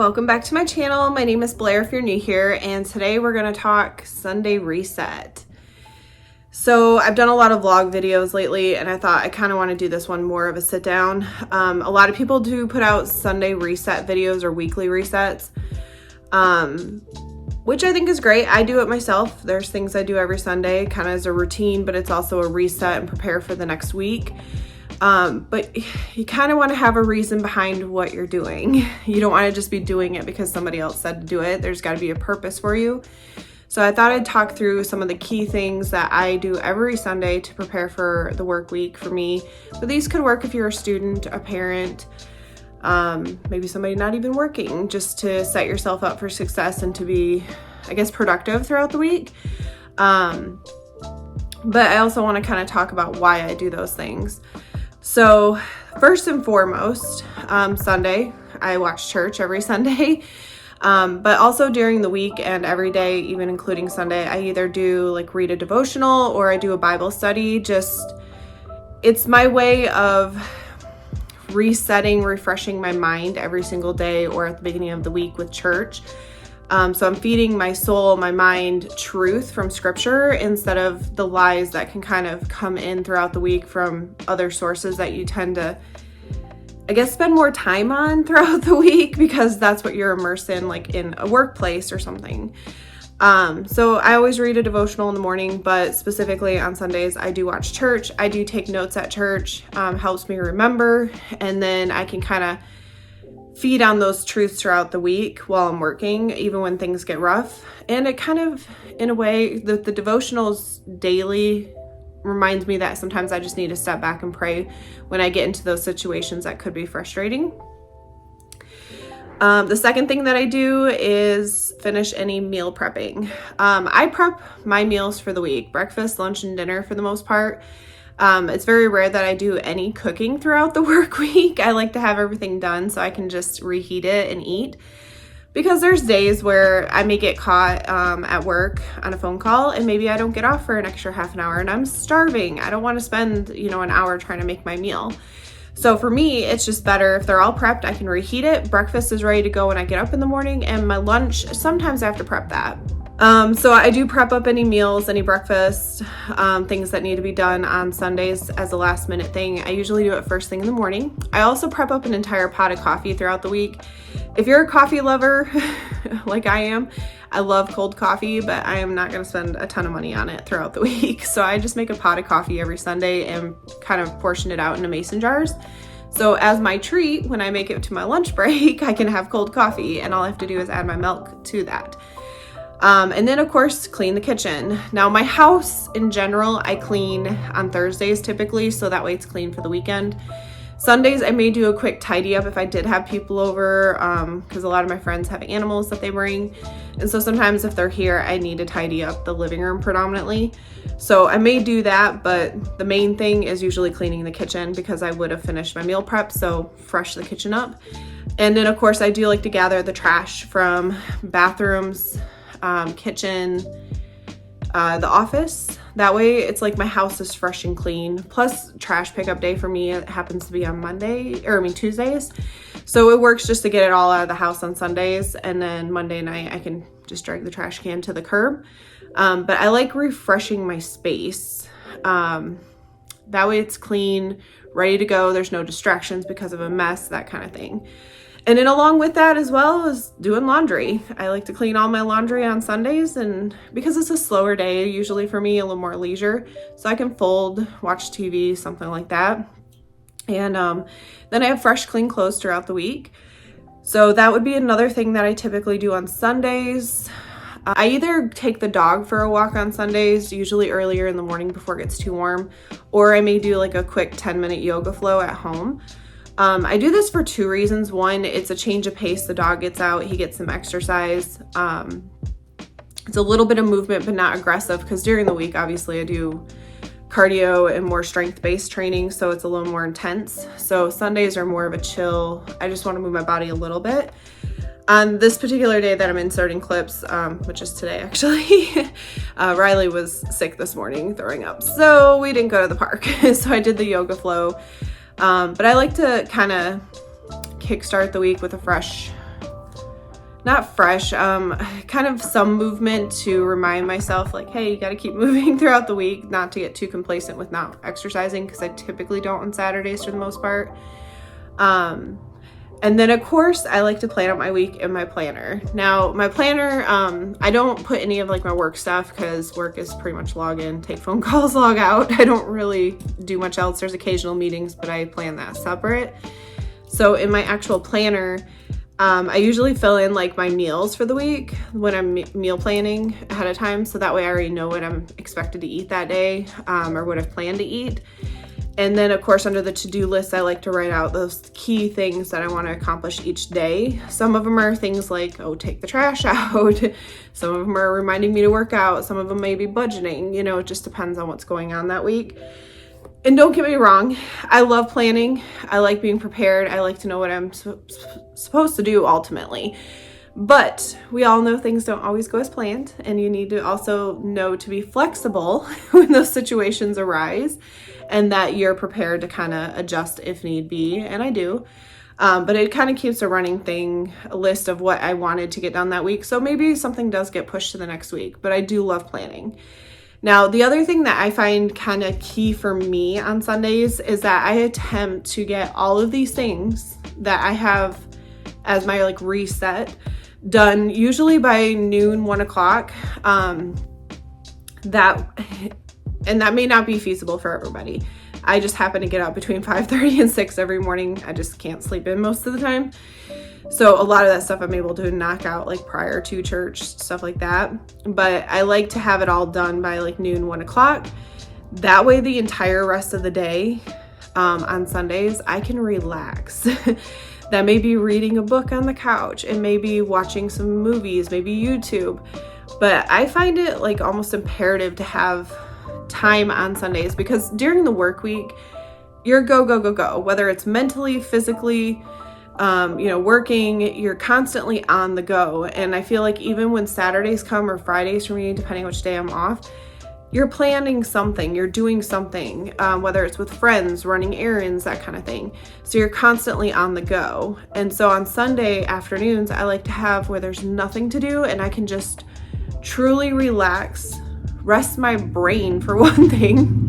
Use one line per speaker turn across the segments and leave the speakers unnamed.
Welcome back to my channel. My name is Blair if you're new here, and today we're going to talk Sunday reset. So I've done a lot of vlog videos lately, and I thought I kind of want to do this one more of a sit down. A lot of people do put out Sunday reset videos or weekly resets, which I think is great. I do it myself. There's things I do every Sunday kind of as a routine, but it's also a reset and prepare for the next week. But you kind of want to have a reason behind what you're doing. You don't want to just be doing it because somebody else said to do it. There's got to be a purpose for you. So I thought I'd talk through some of the key things that I do every Sunday to prepare for the work week for me. But these could work if you're a student, a parent, maybe somebody not even working, just to set yourself up for success and to be, I guess, productive throughout the week. But I also want to kind of talk about why I do those things. So first and foremost, Sunday, I watch church every Sunday, but also during the week and every day, even including Sunday, I either do read a devotional or I do a Bible study. It's my way of resetting, refreshing my mind every single day or at the beginning of the week with church. So I'm feeding my soul, my mind, truth from scripture instead of the lies that can kind of come in throughout the week from other sources that you tend to, I guess, spend more time on throughout the week because that's what you're immersed in, like in a workplace or something. So I always read a devotional in the morning, but specifically on Sundays, I do watch church. I do take notes at church, helps me remember, and then I can kind of feed on those truths throughout the week while I'm working, even when things get rough. And it kind of, in a way, the devotionals daily reminds me that sometimes I just need to step back and pray when I get into those situations that could be frustrating. The second thing that I do is finish any meal prepping. I prep my meals for the week, breakfast, lunch, and dinner for the most part. It's very rare that I do any cooking throughout the work week. I like to have everything done so I can just reheat it and eat. Because there's days where I may get caught at work on a phone call and maybe I don't get off for an extra half an hour and I'm starving. I don't want to spend, an hour trying to make my meal. So for me, it's just better if they're all prepped, I can reheat it. Breakfast is ready to go when I get up in the morning, and my lunch, sometimes I have to prep that. So I do prep up any meals, any breakfast, things that need to be done on Sundays as a last minute thing. I usually do it first thing in the morning. I also prep up an entire pot of coffee throughout the week. If you're a coffee lover, like I am, I love cold coffee, but I am not going to spend a ton of money on it throughout the week. So I just make a pot of coffee every Sunday and kind of portion it out into mason jars. So as my treat, when I make it to my lunch break, I can have cold coffee and all I have to do is add my milk to that. And then of course, clean the kitchen. Now my house in general, I clean on Thursdays typically, so that way it's clean for the weekend. Sundays, I may do a quick tidy up if I did have people over, because a lot of my friends have animals that they bring. And so sometimes if they're here, I need to tidy up the living room predominantly. So I may do that, but the main thing is usually cleaning the kitchen because I would have finished my meal prep, so fresh the kitchen up. And then of course, I do like to gather the trash from bathrooms, kitchen, the office. That way it's like my house is fresh and clean. Plus trash pickup day for me, it happens to be on Tuesdays. So it works just to get it all out of the house on Sundays. And then Monday night I can just drag the trash can to the curb. But I like refreshing my space. That way it's clean, ready to go. There's no distractions because of a mess, that kind of thing. And then along with that as well is doing laundry. I like to clean all my laundry on Sundays, and because it's a slower day, usually for me, a little more leisure, so I can fold, watch TV, something like that. And then I have fresh, clean clothes throughout the week. So that would be another thing that I typically do on Sundays. I either take the dog for a walk on Sundays, usually earlier in the morning before it gets too warm, or I may do a quick 10-minute yoga flow at home. I do this for two reasons. One, it's a change of pace. The dog gets out, he gets some exercise. It's a little bit of movement, but not aggressive, because during the week, obviously I do cardio and more strength-based training, so it's a little more intense. So Sundays are more of a chill. I just want to move my body a little bit. On this particular day that I'm inserting clips, which is today actually, Riley was sick this morning, throwing up, so we didn't go to the park. So I did the yoga flow. But I like to kind of kickstart the week with a fresh not fresh, kind of some movement to remind myself like, hey, you got to keep moving throughout the week, not to get too complacent with not exercising, because I typically don't on Saturdays for the most part. And then of course I like to plan out my week in my planner. Now my planner, I don't put any of like my work stuff, because work is pretty much log in, take phone calls, log out. I don't really do much else. There's occasional meetings, but I plan that separate. So in my actual planner, I usually fill in like my meals for the week when I'm meal planning ahead of time. So that way I already know what I'm expected to eat that day, or what I've planned to eat. And then of course, under the to-do list, I like to write out those key things that I want to accomplish each day. Some of them are things like, oh, take the trash out. Some of them are reminding me to work out. Some of them may be budgeting, you know, it just depends on what's going on that week. And don't get me wrong, I love planning. I like being prepared. I like to know what I'm supposed to do ultimately. But we all know things don't always go as planned, and you need to also know to be flexible when those situations arise, and that you're prepared to kind of adjust if need be, and I do. But it kind of keeps a running a list of what I wanted to get done that week. So maybe something does get pushed to the next week, but I do love planning. Now, the other thing that I find kind of key for me on Sundays is that I attempt to get all of these things that I have as my like reset done, usually by noon, 1 o'clock. That may not be feasible for everybody. I just happen to get up between 5:30 and 6 every morning. I just can't sleep in most of the time. So a lot of that stuff I'm able to knock out like prior to church, stuff like that. But I like to have it all done by like noon, 1 o'clock. That way the entire rest of the day on Sundays, I can relax. That may be reading a book on the couch. It may be watching some movies, maybe YouTube. But I find it like almost imperative to have time on Sundays, because during the work week, you're go, go, go, go. Whether it's mentally, physically, working, you're constantly on the go. And I feel like even when Saturdays come, or Fridays for me, depending which day I'm off, you're planning something, you're doing something, whether it's with friends, running errands, that kind of thing. So you're constantly on the go. And so on Sunday afternoons, I like to have where there's nothing to do and I can just truly relax, rest my brain for one thing.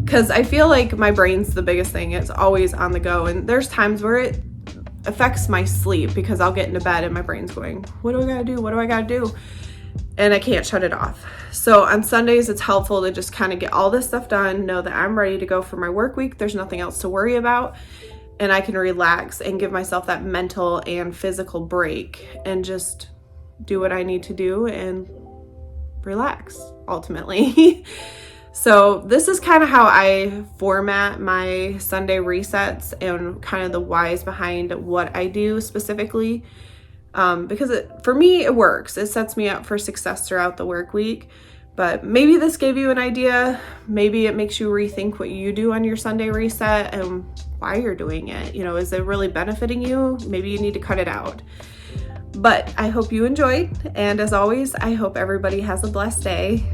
Because I feel like my brain's the biggest thing. It's always on the go. And there's times where it affects my sleep, because I'll get into bed and my brain's going, what do I gotta do? What do I gotta do? And I can't shut it off. So on Sundays, it's helpful to just kind of get all this stuff done, know that I'm ready to go for my work week. There's nothing else to worry about. And I can relax and give myself that mental and physical break and just do what I need to do and relax, ultimately. So this is kind of how I format my Sunday resets and kind of the whys behind what I do specifically. Because for me, it works. It sets me up for success throughout the work week. But maybe this gave you an idea. Maybe it makes you rethink what you do on your Sunday reset and why you're doing it. You know, is it really benefiting you? Maybe you need to cut it out. But I hope you enjoyed. And as always, I hope everybody has a blessed day.